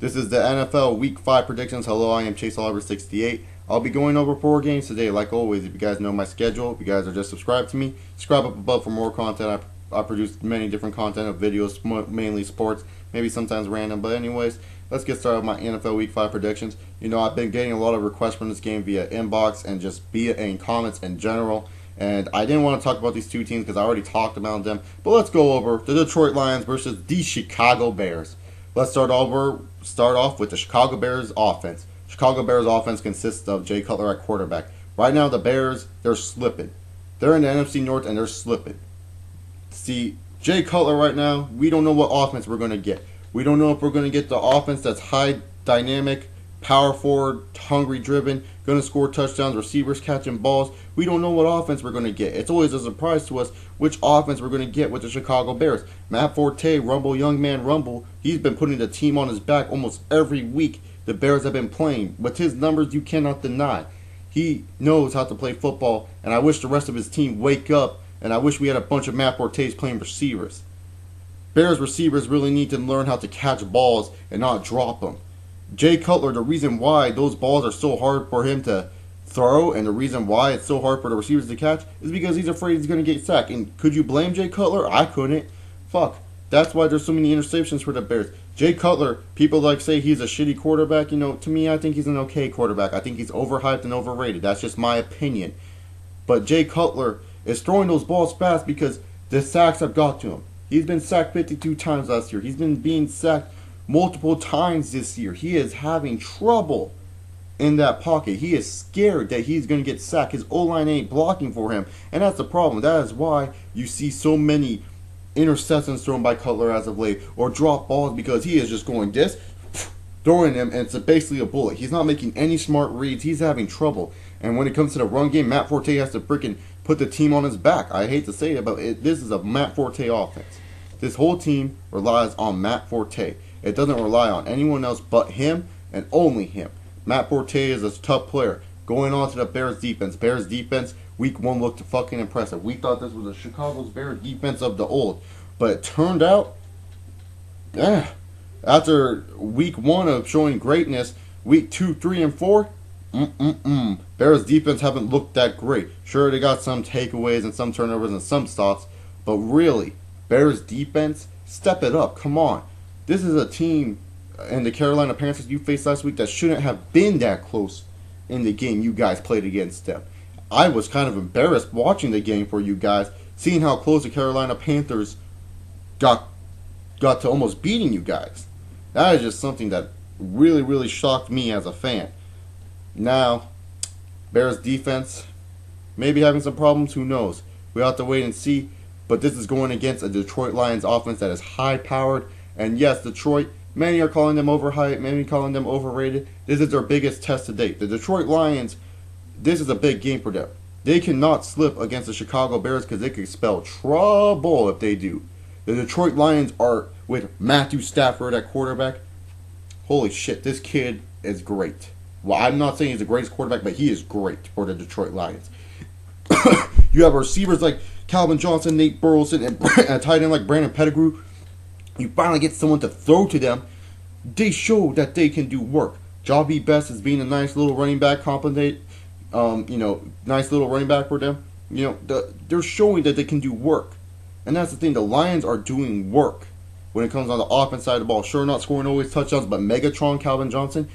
This is the NFL Week 5 predictions. Hello, I am Chase Oliver 68. I'll be going over 4 games today, like always. If you guys know my schedule, if you guys are just subscribed to me, subscribe up above for more content. I produce many different content of videos, mainly sports, maybe sometimes random. But anyways, let's get started with my NFL Week 5 predictions. You know, I've been getting a lot of requests from this game via inbox and just via in comments in general. And I didn't want to talk about these two teams because I already talked about them. But let's go over the Detroit Lions versus the Chicago Bears. Let's start off with the Chicago Bears offense. Chicago Bears offense consists of Jay Cutler at quarterback. Right now, the Bears, they're slipping. They're in the NFC North and they're slipping. See, Jay Cutler right now, we don't know what offense we're going to get. We don't know if we're going to get the offense that's high dynamic, power forward, hungry driven, going to score touchdowns, receivers catching balls. We don't know what offense we're going to get. It's always a surprise to us which offense we're going to get with the Chicago Bears. Matt Forte, Rumble, young man Rumble, he's been putting the team on his back almost every week the Bears have been playing. With his numbers, you cannot deny. He knows how to play football, and I wish the rest of his team wake up, and I wish we had a bunch of Matt Fortes playing receivers. Bears receivers really need to learn how to catch balls and not drop them. Jay Cutler, the reason why those balls are so hard for him to throw and the reason why it's so hard for the receivers to catch is because he's afraid he's going to get sacked. And could you blame Jay Cutler? I couldn't. Fuck. That's why there's so many interceptions for the Bears. Jay Cutler, people like say he's a shitty quarterback. You know, to me, I think he's an okay quarterback. I think he's overhyped and overrated. That's just my opinion. But Jay Cutler is throwing those balls fast because the sacks have got to him. He's been sacked 52 times last year. He's been being sacked multiple times this year. He is having trouble in that pocket. He is scared that he's going to get sacked. His O-line ain't blocking for him. And that's the problem. That is why you see so many interceptions thrown by Cutler as of late, or drop balls, because he is just going this, throwing them, and it's basically a bullet. He's not making any smart reads. He's having trouble. And when it comes to the run game, Matt Forte has to freaking put the team on his back. I hate to say it, but this is a Matt Forte offense. This whole team relies on Matt Forte. It doesn't rely on anyone else but him and only him. Matt Forte is a tough player. Going on to the Bears defense. Bears defense, week 1 looked fucking impressive. We thought this was a Chicago's Bears defense of the old. But it turned out, after week 1 of showing greatness, week 2, 3, and 4, Bears defense haven't looked that great. Sure, they got some takeaways and some turnovers and some stops. But really, Bears defense, step it up. Come on. This is a team in the Carolina Panthers you faced last week that shouldn't have been that close in the game you guys played against them. I was kind of embarrassed watching the game for you guys, seeing how close the Carolina Panthers got to almost beating you guys. That is just something that really, really shocked me as a fan. Now, Bears defense maybe having some problems, who knows? We'll have to wait and see. But this is going against a Detroit Lions offense that is high-powered. And yes, Detroit, many are calling them overhyped, many calling them overrated. This is their biggest test to date. The Detroit Lions, this is a big game for them. They cannot slip against the Chicago Bears because they could spell trouble if they do. The Detroit Lions are with Matthew Stafford at quarterback. Holy shit, this kid is great. Well, I'm not saying he's the greatest quarterback, but he is great for the Detroit Lions. You have receivers like Calvin Johnson, Nate Burleson, and a tight end like Brandon Pettigrew. You finally get someone to throw to them. They show that they can do work. Jobby Best is being a nice little running back nice little running back for them. They're showing that they can do work. And that's the thing. The Lions are doing work when it comes on the offense side of the ball. Sure, not scoring always touchdowns, but Megatron Calvin Johnson,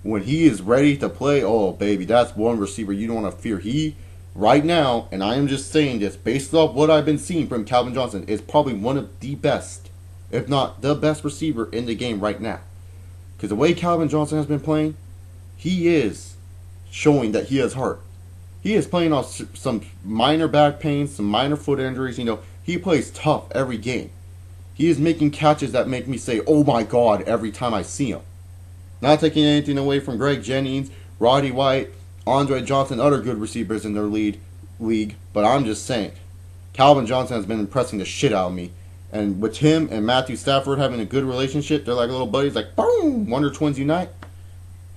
when he is ready to play, oh, baby, that's one receiver you don't want to fear. He, right now, and I am just saying this, based off what I've been seeing from Calvin Johnson, is probably one of the best, if not the best receiver in the game right now. Because the way Calvin Johnson has been playing, he is showing that he has heart. He is playing off some minor back pain, some minor foot injuries. He plays tough every game. He is making catches that make me say, oh my God, every time I see him. Not taking anything away from Greg Jennings, Roddy White, Andre Johnson, other good receivers in their league. But I'm just saying, Calvin Johnson has been impressing the shit out of me. And with him and Matthew Stafford having a good relationship, they're like little buddies, like, boom, Wonder Twins unite.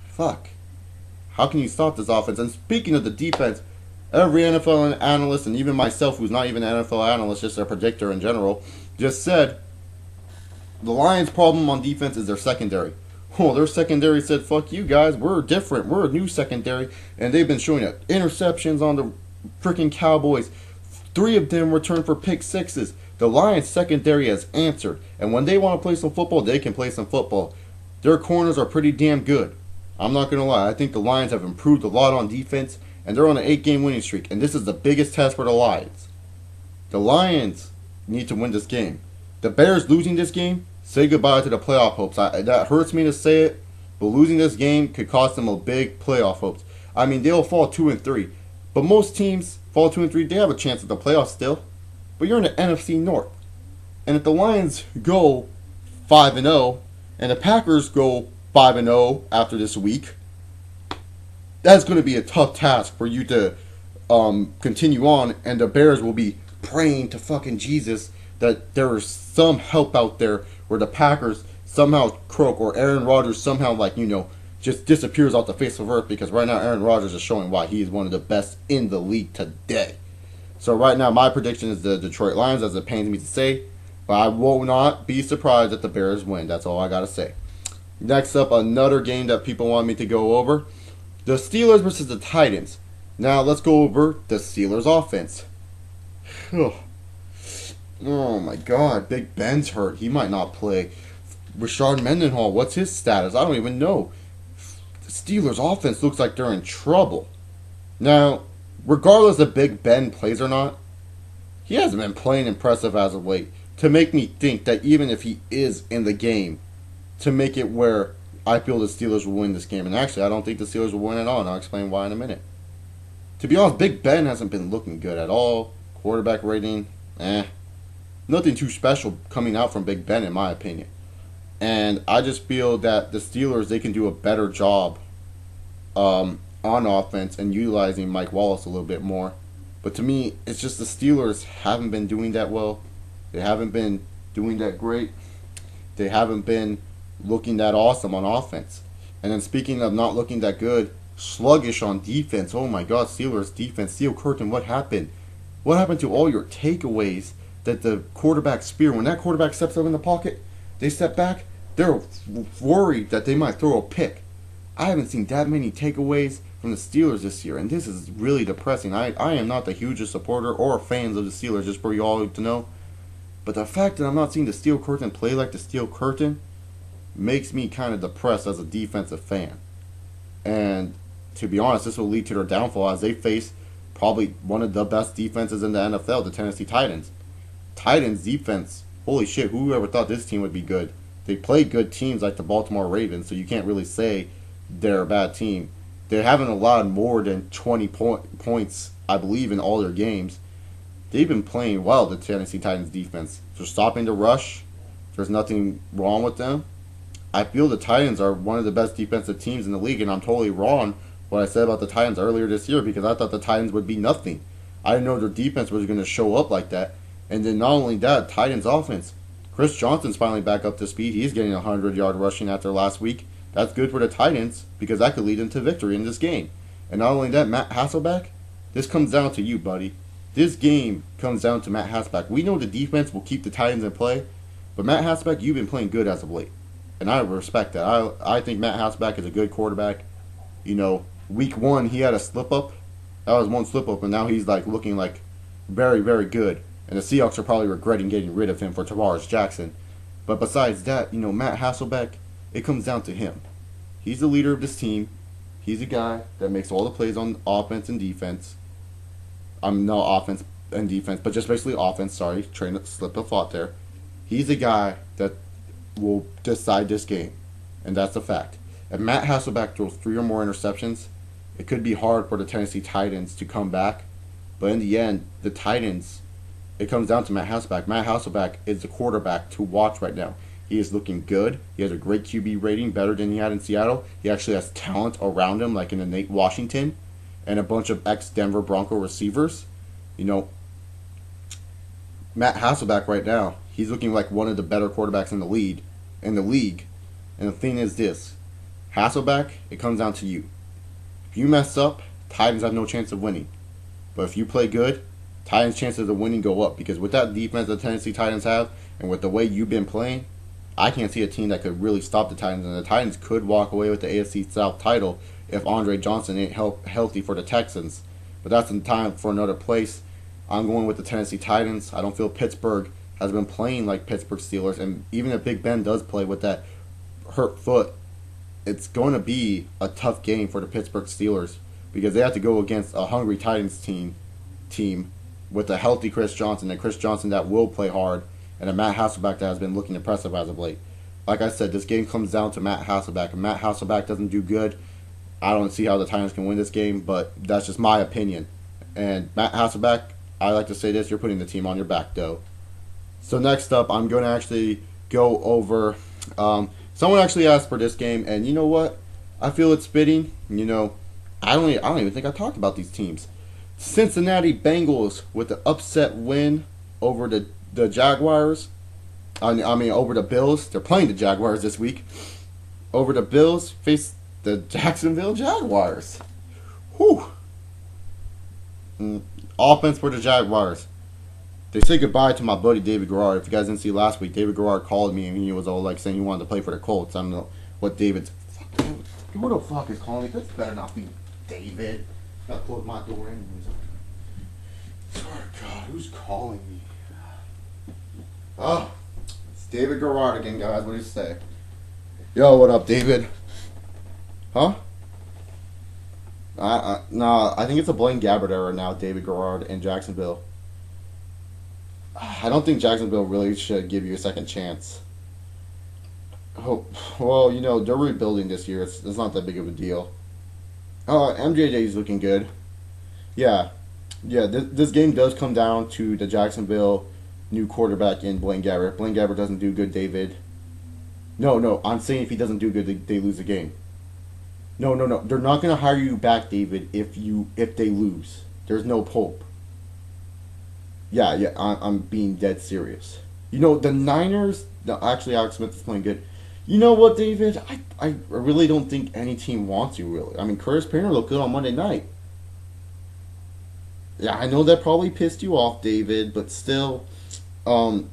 Fuck. How can you stop this offense? And speaking of the defense, every NFL analyst, and even myself, who's not even an NFL analyst, just a predictor in general, just said the Lions' problem on defense is their secondary. Oh, their secondary said, fuck you guys, we're different, we're a new secondary. And they've been showing it. Interceptions on the freaking Cowboys. 3 of them returned for pick sixes. The Lions secondary has answered. And when they want to play some football, they can play some football. Their corners are pretty damn good. I'm not going to lie. I think the Lions have improved a lot on defense. And they're on an 8-game winning streak. And this is the biggest test for the Lions. The Lions need to win this game. The Bears losing this game, say goodbye to the playoff hopes. That hurts me to say it, but losing this game could cost them a big playoff hopes. I mean, they'll fall 2-3, but most teams fall 2-3. They have a chance at the playoffs still. But you're in the NFC North, and if the Lions go 5-0 and the Packers go 5-0 after this week, that's going to be a tough task for you to continue on, and the Bears will be praying to fucking Jesus that there is some help out there where the Packers somehow croak or Aaron Rodgers somehow, like, just disappears off the face of earth, because right now Aaron Rodgers is showing why he is one of the best in the league today. So right now my prediction is the Detroit Lions, as it pains me to say, but I will not be surprised if the Bears win. That's all I got to say. Next up, another game that people want me to go over. The Steelers versus the Titans. Now let's go over the Steelers offense. Oh my god, Big Ben's hurt. He might not play. Rashard Mendenhall, what's his status? I don't even know. The Steelers offense looks like they're in trouble. Now, regardless if Big Ben plays or not, he hasn't been playing impressive as of late to make me think that even if he is in the game, to make it where I feel the Steelers will win this game. And actually, I don't think the Steelers will win at all, and I'll explain why in a minute. To be honest, Big Ben hasn't been looking good at all. Quarterback rating, nothing too special coming out from Big Ben, in my opinion. And I just feel that the Steelers, they can do a better job on offense and utilizing Mike Wallace a little bit more. But to me, it's just the Steelers haven't been doing that well. They haven't been doing that great. They haven't been looking that awesome on offense. And then speaking of not looking that good, sluggish on defense. Oh my god, Steelers defense. Steel Curtin, what happened? What happened to all your takeaways that the quarterback spear? When that quarterback steps up in the pocket, they step back, they're worried that they might throw a pick. I haven't seen that many takeaways from the Steelers this year, and this is really depressing. I am not the hugest supporter or fans of the Steelers, just for you all to know. But the fact that I'm not seeing the Steel Curtain play like the Steel Curtain makes me kind of depressed as a defensive fan. And to be honest, this will lead to their downfall as they face probably one of the best defenses in the NFL, the Tennessee Titans. Titans defense, holy shit, who ever thought this team would be good? They play good teams like the Baltimore Ravens, so you can't really say they're a bad team. They haven't allowed more than 20 points, I believe, in all their games. They've been playing well, the Tennessee Titans defense. They're stopping the rush. There's nothing wrong with them. I feel the Titans are one of the best defensive teams in the league, and I'm totally wrong what I said about the Titans earlier this year, because I thought the Titans would be nothing. I didn't know their defense was going to show up like that. And then not only that, Titans offense. Chris Johnson's finally back up to speed. He's getting 100-yard rushing after last week. That's good for the Titans, because that could lead them to victory in this game. And not only that, Matt Hasselbeck, this comes down to you, buddy. This game comes down to Matt Hasselbeck. We know the defense will keep the Titans in play, but Matt Hasselbeck, you've been playing good as of late. And I respect that. I think Matt Hasselbeck is a good quarterback. Week 1, he had a slip-up. That was one slip-up, and now he's looking like very, very good. And the Seahawks are probably regretting getting rid of him for Tavares Jackson. But besides that, Matt Hasselbeck, it comes down to him. He's the leader of this team. He's a guy that makes all the plays on offense and defense. No offense and defense, but just basically offense. Sorry, trying to slip a thought there. He's a guy that will decide this game, and that's a fact. If Matt Hasselbeck throws 3 or more interceptions, it could be hard for the Tennessee Titans to come back. But in the end, the Titans, it comes down to Matt Hasselbeck. Matt Hasselbeck is the quarterback to watch right now. He is looking good. He has a great QB rating, better than he had in Seattle. He actually has talent around him, like in a Nate Washington and a bunch of ex-Denver Bronco receivers. Matt Hasselbeck right now, he's looking like one of the better quarterbacks in the league. And the thing is this, Hasselbeck, it comes down to you. If you mess up, Titans have no chance of winning. But if you play good, Titans' chances of winning go up, because with that defense the Tennessee Titans have, and with the way you've been playing, I can't see a team that could really stop the Titans, and the Titans could walk away with the AFC South title if Andre Johnson ain't healthy for the Texans. But that's in time for another place. I'm going with the Tennessee Titans. I don't feel Pittsburgh has been playing like Pittsburgh Steelers, and even if Big Ben does play with that hurt foot, it's going to be a tough game for the Pittsburgh Steelers because they have to go against a hungry Titans team with a healthy Chris Johnson, and Chris Johnson that will play hard, and a Matt Hasselbeck that has been looking impressive as of late. Like I said, this game comes down to Matt Hasselbeck. If Matt Hasselbeck doesn't do good, I don't see how the Titans can win this game, but that's just my opinion. And Matt Hasselbeck, I like to say this, you're putting the team on your back, though. So next up, I'm going to actually go over... someone actually asked for this game, and you know what? I feel it's fitting. You know, I don't even think I talked about these teams. Cincinnati Bengals with the upset win over the Jaguars. I mean, over the Bills. They're playing the Jaguars this week. Over the Bills, face the Jacksonville Jaguars. Whew. Offense for the Jaguars. They say goodbye to my buddy David Garrard. If you guys didn't see last week, David Garrard called me and he was all like saying he wanted to play for the Colts. I don't know what David's... Who the fuck is calling me? This better not be David. I gotta close my door anyways. Sorry, God, who's calling me? Oh, it's David Garrard again, guys. What do you say? Yo, what up, David? Huh? Nah, I think it's a Blaine Gabbert era now, David Garrard in Jacksonville. I don't think Jacksonville really should give you a second chance. Oh, well, you know, they're rebuilding this year. It's not that big of a deal. MJJ's looking good. Yeah. This game does come down to the Jacksonville new quarterback in Blaine Gabbert. Blaine Gabbert doesn't do good, David. No. I'm saying if he doesn't do good, they lose the game. No. They're not going to hire you back, David, if they lose. There's no hope. Yeah, I'm being dead serious. You know, the Niners... Actually, Alex Smith is playing good. You know what, David? I really don't think any team wants you, really. I mean, Curtis Painter looked good on Monday night. Yeah, I know that probably pissed you off, David, but still... I'm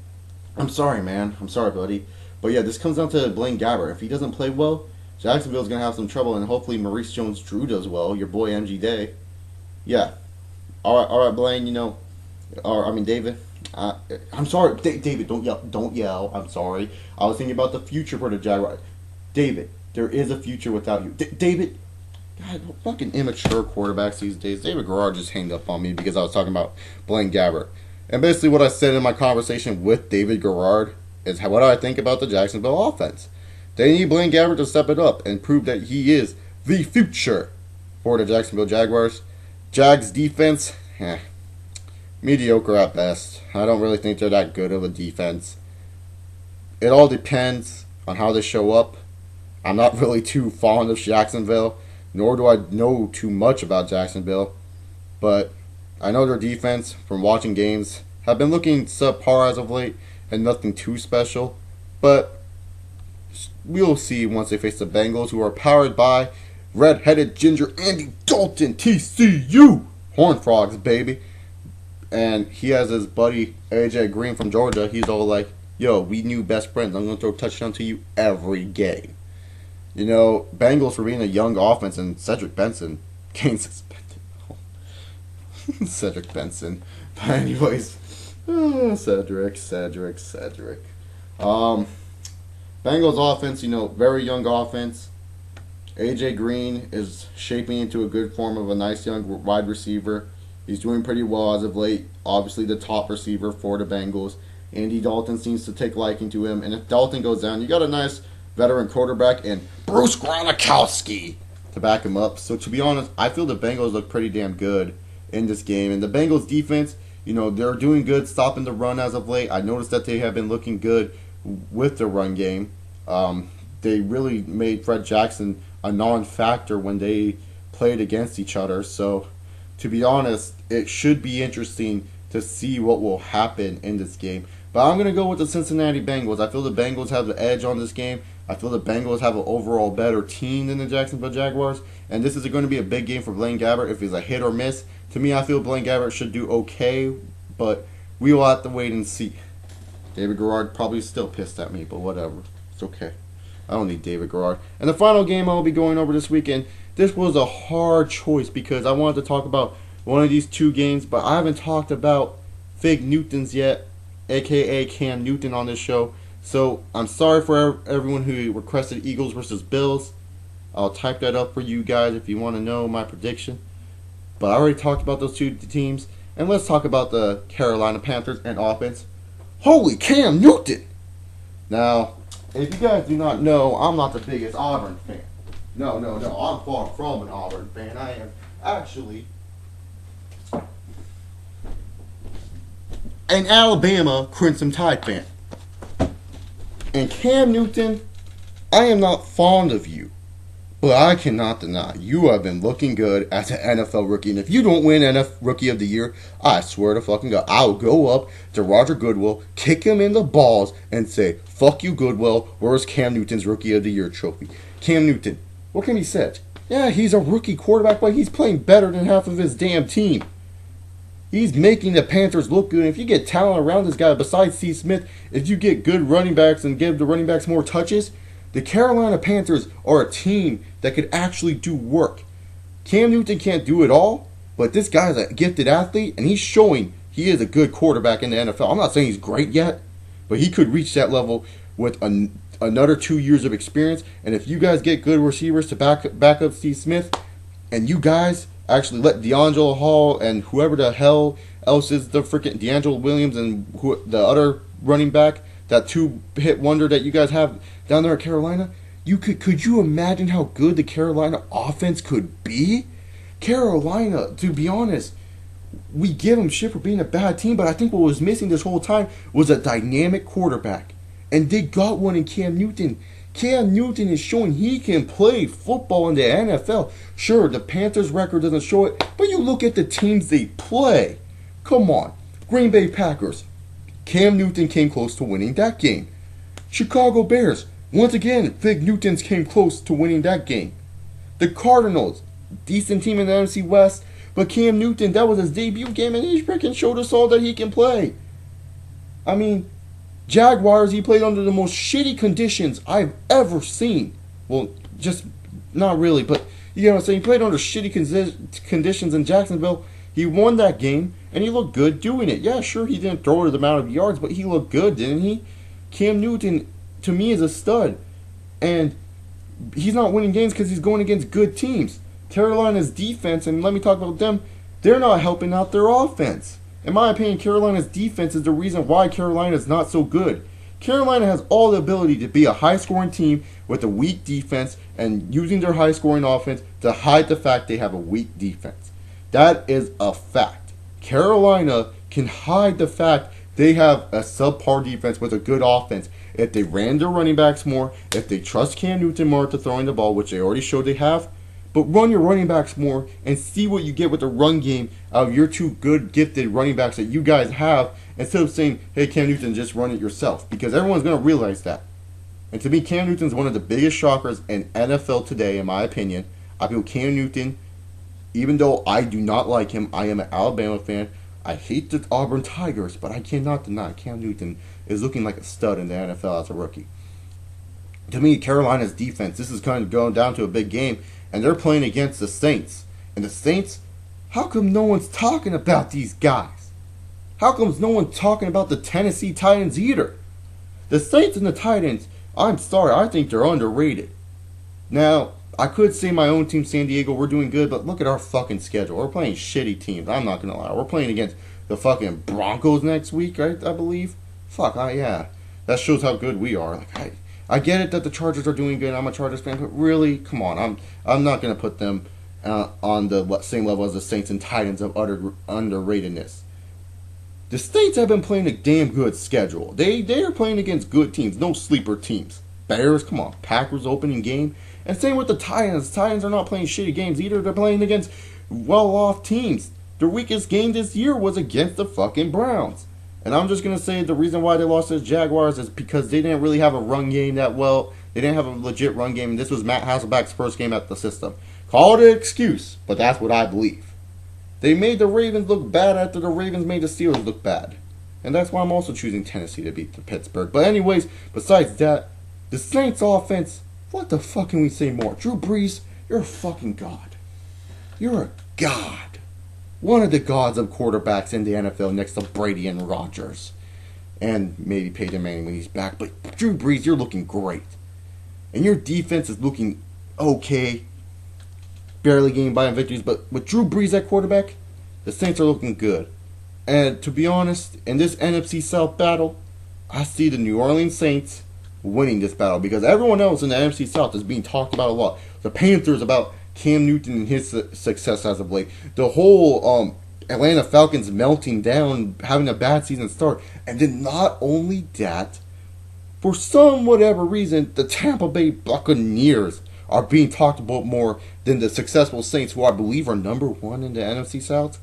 sorry, man. I'm sorry, buddy. But yeah, this comes down to Blaine Gabbert. If he doesn't play well, Jacksonville's going to have some trouble, and hopefully Maurice Jones-Drew does well, your boy MG Day. Yeah. All right, Blaine, you know... David. I'm sorry, David. Don't yell. I'm sorry. I was thinking about the future for the Jaguars. David, there is a future without you. David, God, fucking immature quarterbacks these days. David Garrard just hanged up on me because I was talking about Blaine Gabbert. And basically, what I said in my conversation with David Garrard is what I think about the Jacksonville offense. They need Blaine Gabbert to step it up and prove that he is the future for the Jacksonville Jaguars. Jags defense, mediocre at best. I don't really think they're that good of a defense. It all depends on how they show up. I'm not really too fond of Jacksonville, nor do I know too much about Jacksonville. But I know their defense, from watching games, have been looking subpar as of late and nothing too special. But we'll see once they face the Bengals, who are powered by red-headed ginger Andy Dalton, TCU. Horned Frogs, baby. And he has his buddy AJ Green from Georgia. He's all like, yo, we new best friends. I'm going to throw a touchdown to you every game. You know, Bengals for being a young offense, and Cedric Benson getting suspended. Cedric Benson. But anyways, Cedric. Bengals offense, you know, very young offense. AJ Green is shaping into a good form of a nice young wide receiver. He's doing pretty well as of late. Obviously the top receiver for the Bengals. Andy Dalton seems to take liking to him. And if Dalton goes down, you got a nice veteran quarterback in Bruce Gronkowski to back him up. So to be honest, I feel the Bengals look pretty damn good in this game. And the Bengals defense, you know, they're doing good stopping the run as of late. I noticed that they have been looking good with the run game. They really made Fred Jackson a non-factor when they played against each other. So to be honest, it should be interesting to see what will happen in this game. But I'm going to go with the Cincinnati Bengals. I feel the Bengals have the edge on this game. I feel the Bengals have an overall better team than the Jacksonville Jaguars. And this is going to be a big game for Blaine Gabbert if he's a hit or miss. To me, I feel Blaine Gabbert should do okay, but we will have to wait and see. David Garrard probably still pissed at me, but whatever. It's okay. I don't need David Garrard. And the final game I'll be going over this weekend, this was a hard choice because I wanted to talk about one of these two games, but I haven't talked about Fig Newtons yet, a.k.a. Cam Newton, on this show. So I'm sorry for everyone who requested Eagles versus Bills. I'll type that up for you guys if you want to know my prediction. But I already talked about those two teams. And let's talk about the Carolina Panthers and offense. Holy Cam Newton! Now, if you guys do not know, I'm not the biggest Auburn fan. No. I'm far from an Auburn fan. I am actually an Alabama Crimson Tide fan. And Cam Newton, I am not fond of you. But I cannot deny, you have been looking good as an NFL rookie. And if you don't win NFL Rookie of the Year, I swear to fucking God, I'll go up to Roger Goodwill, kick him in the balls, and say, fuck you, Goodwill, where's Cam Newton's Rookie of the Year trophy? Cam Newton, what can be said? Yeah, he's a rookie quarterback, but he's playing better than half of his damn team. He's making the Panthers look good. And if you get talent around this guy, besides C. Smith, if you get good running backs and give the running backs more touches, the Carolina Panthers are a team that could actually do work. Cam Newton can't do it all, but this guy's a gifted athlete, and he's showing he is a good quarterback in the NFL. I'm not saying he's great yet, but he could reach that level with another 2 years of experience. And if you guys get good receivers to back up Steve Smith, and you guys actually let D'Angelo Hall and whoever the hell else is the freaking D'Angelo Williams and the other running back, that two-hit wonder that you guys have down there at Carolina, could you imagine how good the Carolina offense could be? Carolina, to be honest, we give them shit for being a bad team, but I think what was missing this whole time was a dynamic quarterback. And they got one in Cam Newton. Cam Newton is showing he can play football in the NFL. Sure, the Panthers' record doesn't show it, but you look at the teams they play. Come on. Green Bay Packers. Cam Newton came close to winning that game. Chicago Bears. Once again, Fig Newtons came close to winning that game. The Cardinals. Decent team in the NFC West, but Cam Newton, that was his debut game, and he freaking showed us all that he can play. I mean, Jaguars, he played under the most shitty conditions I've ever seen. Well, just not really, but you know what I'm saying? He played under shitty conditions in Jacksonville. He won that game, and he looked good doing it. Yeah, sure, he didn't throw it the amount of yards, but he looked good, didn't he? Cam Newton, to me, is a stud. And he's not winning games because he's going against good teams. Carolina's defense, and let me talk about them, they're not helping out their offense. In my opinion, Carolina's defense is the reason why Carolina is not so good. Carolina has all the ability to be a high-scoring team with a weak defense and using their high-scoring offense to hide the fact they have a weak defense. That is a fact. Carolina can hide the fact they have a subpar defense with a good offense if they ran their running backs more, if they trust Cam Newton more to throwing the ball, which they already showed they have. But run your running backs more and see what you get with the run game of your two good, gifted running backs that you guys have, instead of saying, hey, Cam Newton, just run it yourself. Because everyone's going to realize that. And to me, Cam Newton's one of the biggest shockers in NFL today, in my opinion. I feel Cam Newton, even though I do not like him, I am an Alabama fan. I hate the Auburn Tigers, but I cannot deny Cam Newton is looking like a stud in the NFL as a rookie. To me, Carolina's defense, this is kind of going down to a big game, and they're playing against the Saints. And the Saints, how come no one's talking about these guys? How come no one's talking about the Tennessee Titans either? The Saints and the Titans, I'm sorry, I think they're underrated. Now, I could say my own team, San Diego, we're doing good, but look at our fucking schedule. We're playing shitty teams. I'm not going to lie. We're playing against the fucking Broncos next week, right? I believe. Yeah. That shows how good we are. Like, I get it that the Chargers are doing good. I'm a Chargers fan, but really, come on. I'm not going to put them on the same level as the Saints and Titans of utter underratedness. The Saints have been playing a damn good schedule. They are playing against good teams, no sleeper teams. Bears, come on. Packers opening game. And same with the Titans. Titans are not playing shitty games either. They're playing against well-off teams. Their weakest game this year was against the fucking Browns. And I'm just going to say the reason why they lost to the Jaguars is because they didn't really have a run game that well. They didn't have a legit run game. And this was Matt Hasselbeck's first game at the system. Call it an excuse, but that's what I believe. They made the Ravens look bad after the Ravens made the Steelers look bad. And that's why I'm also choosing Tennessee to beat the Pittsburgh. But anyways, besides that, the Saints offense, what the fuck can we say more? Drew Brees, you're a fucking god. You're a god. One of the gods of quarterbacks in the NFL next to Brady and Rodgers. And maybe Peyton Manning when he's back. But Drew Brees, you're looking great. And your defense is looking okay. Barely getting by in victories. But with Drew Brees at quarterback, the Saints are looking good. And to be honest, in this NFC South battle, I see the New Orleans Saints winning this battle. Because everyone else in the NFC South is being talked about a lot. The Panthers about Cam Newton and his success as of late. The whole Atlanta Falcons melting down, having a bad season start. And then not only that, for some whatever reason, the Tampa Bay Buccaneers are being talked about more than the successful Saints, who I believe are number 1 in the NFC South.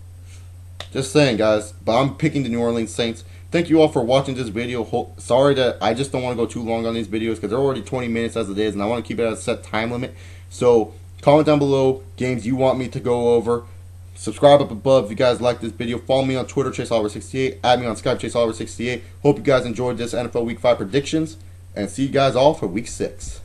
Just saying, guys. But I'm picking the New Orleans Saints. Thank you all for watching this video. Sorry that I just don't want to go too long on these videos because they're already 20 minutes as it is, and I want to keep it at a set time limit. So comment down below games you want me to go over. Subscribe up above if you guys like this video. Follow me on Twitter, ChaseOliver68. Add me on Skype, ChaseOliver68. Hope you guys enjoyed this NFL Week 5 predictions. And see you guys all for Week 6.